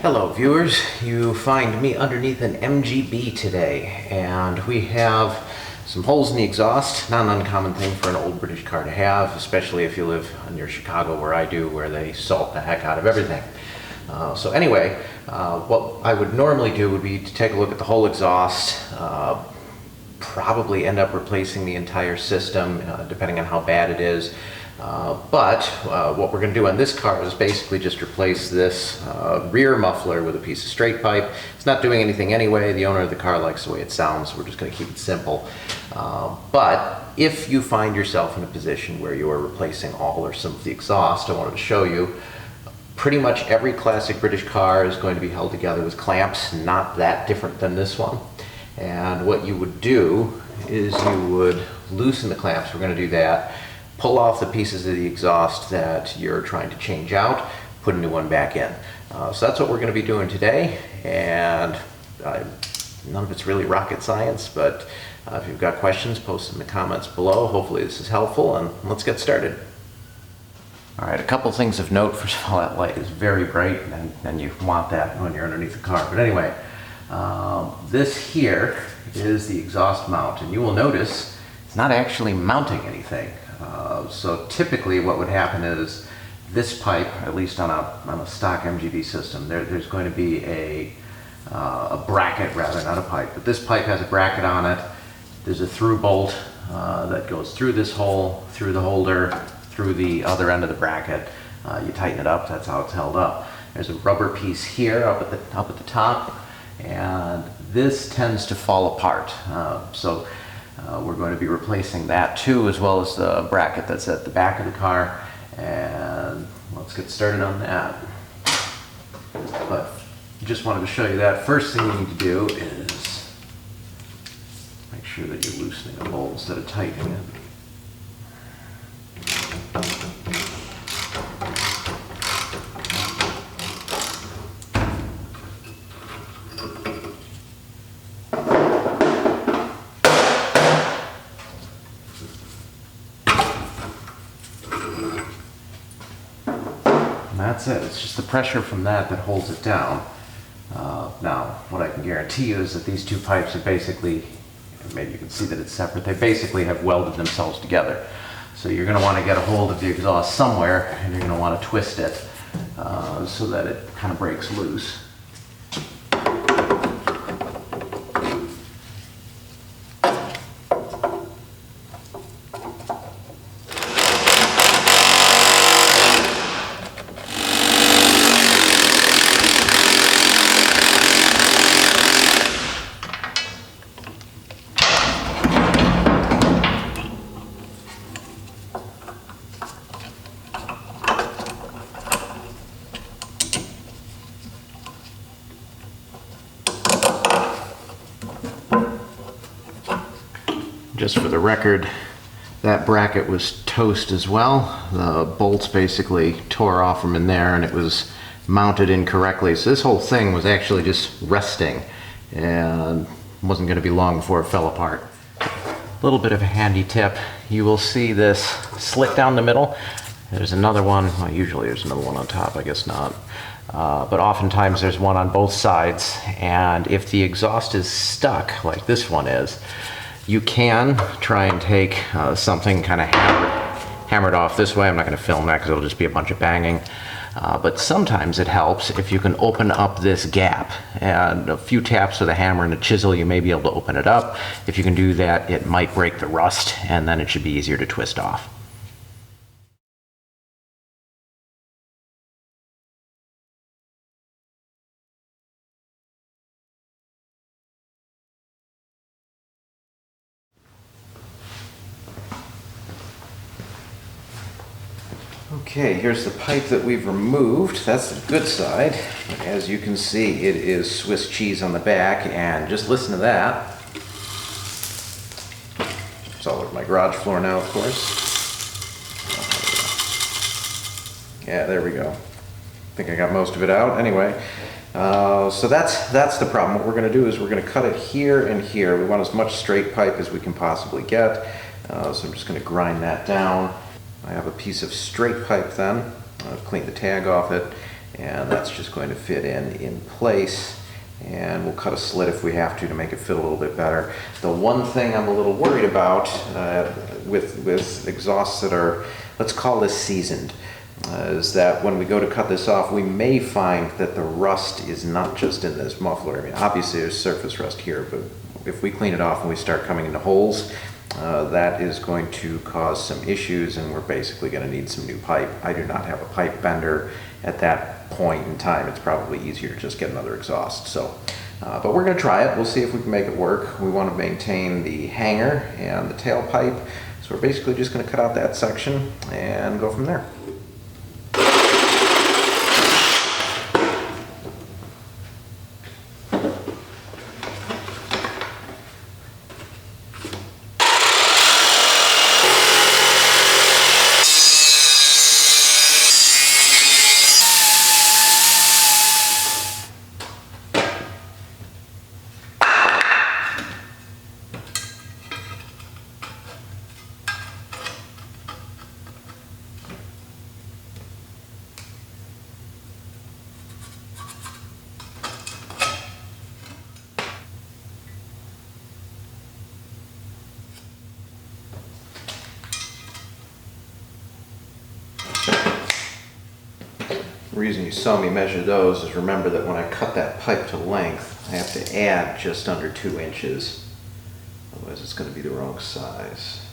Hello viewers, you find me underneath an MGB today, and we have some holes in the exhaust. Not an uncommon thing for an old British car to have, especially if you live near Chicago where I do, where they salt the heck out of everything. So anyway, what I would normally do would be to take a look at the whole exhaust, probably end up replacing the entire system depending on how bad it is. But what we're going to do on this car is basically just replace this rear muffler with a piece of straight pipe. It's not doing anything anyway. The owner of the car likes the way it sounds, so we're just going to keep it simple. But if you find yourself in a position where you are replacing all or some of the exhaust, I wanted to show you pretty much every classic British car is going to be held together with clamps, not that different than this one. And what you would do is you would loosen the clamps. We're going to do that. Pull off the pieces of the exhaust that you're trying to change out, put a new one back in. So that's what we're going to be doing today, and none of it's really rocket science, but if you've got questions, post them in the comments below. Hopefully this is helpful, and let's get started. Alright, a couple things of note. First of all, that light is very bright, and you want that when you're underneath the car. But anyway, this here is the exhaust mount, and you will notice it's not actually mounting anything. So typically what would happen is this pipe, at least on a stock MGB system, there's going to be a bracket, rather, not a pipe. But this pipe has a bracket on it. There's a through bolt that goes through this hole, through the holder, through the other end of the bracket. You tighten it up, that's how it's held up. There's a rubber piece here up at the top, and this tends to fall apart. We're going to be replacing that too, as well as the bracket that's at the back of the car, and let's get started on that. But just wanted to show you that. First thing you need to do is make sure that you're loosening the bolt instead of tightening it. That's it. It's just the pressure from that holds it down. Now, what I can guarantee you is that these two pipes are basically, maybe you can see that it's separate, they basically have welded themselves together. So you're going to want to get a hold of the exhaust somewhere, and you're going to want to twist it so that it kind of breaks loose. Just for the record, that bracket was toast as well. The bolts basically tore off from in there, and it was mounted incorrectly. So this whole thing was actually just resting, and wasn't going to be long before it fell apart. A little bit of a handy tip. You will see this slit down the middle. There's another one. Well, usually there's another one on top. I guess not. But oftentimes there's one on both sides, and if the exhaust is stuck, like this one is, you can try and take something kind of hammered off this way. I'm not going to film that because it'll just be a bunch of banging. But sometimes it helps if you can open up this gap. And a few taps with a hammer and a chisel, you may be able to open it up. If you can do that, it might break the rust, and then it should be easier to twist off. Okay, here's the pipe that we've removed. That's the good side. As you can see, it is Swiss cheese on the back, and just listen to that. It's all over my garage floor now, of course. Yeah, there we go. I think I got most of it out. Anyway, so that's the problem. What we're going to do is we're going to cut it here and here. We want as much straight pipe as we can possibly get. So I'm just going to grind that down. I have a piece of straight pipe then. I'll clean the tag off it, and that's just going to fit in place. And we'll cut a slit if we have to make it fit a little bit better. The one thing I'm a little worried about with exhausts that are, let's call this seasoned, is that when we go to cut this off, we may find that the rust is not just in this muffler. I mean, obviously there's surface rust here, but if we clean it off and we start coming into holes, that is going to cause some issues, and we're basically going to need some new pipe. I do not have a pipe bender at that point in time. It's probably easier to just get another exhaust. So, but we're going to try it. We'll see if we can make it work. We want to maintain the hanger and the tailpipe, so we're basically just going to cut out that section and go from there. The reason you saw me measure those is remember that when I cut that pipe to length, I have to add just under 2 inches. Otherwise it's going to be the wrong size.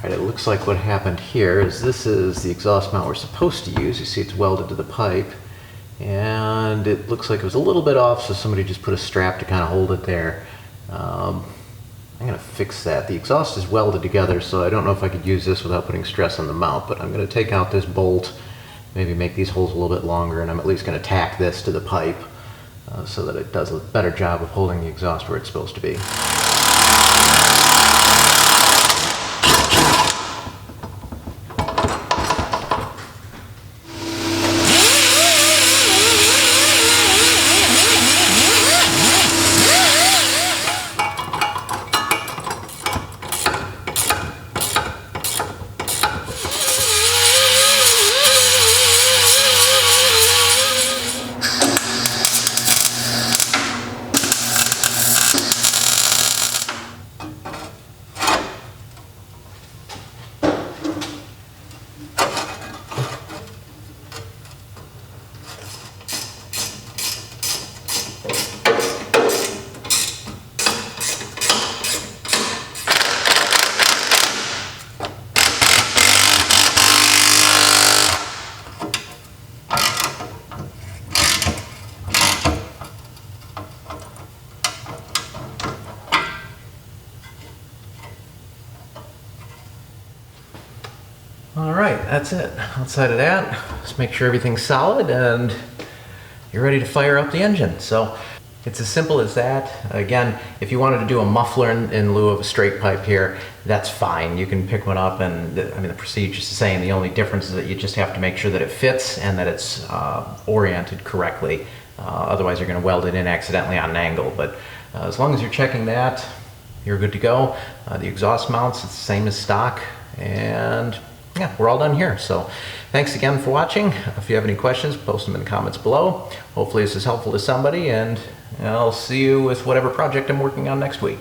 Alright, it looks like what happened here is this is the exhaust mount we're supposed to use. You see it's welded to the pipe, and it looks like it was a little bit off, so somebody just put a strap to kind of hold it there. I'm going to fix that. The exhaust is welded together, so I don't know if I could use this without putting stress on the mount, but I'm going to take out this bolt, maybe make these holes a little bit longer, and I'm at least going to tack this to the pipe so that it does a better job of holding the exhaust where it's supposed to be. Alright, that's it. Outside of that, just make sure everything's solid and you're ready to fire up the engine. So it's as simple as that. Again, if you wanted to do a muffler in lieu of a straight pipe here, that's fine. You can pick one up, and the procedure's the same. The only difference is that you just have to make sure that it fits and that it's oriented correctly Otherwise you're going to weld it in accidentally on an angle. But as long as you're checking that, you're good to go. The exhaust mounts, it's the same as stock. And yeah, we're all done here. So thanks again for watching. If you have any questions, post them in the comments below. Hopefully this is helpful to somebody, and I'll see you with whatever project I'm working on next week.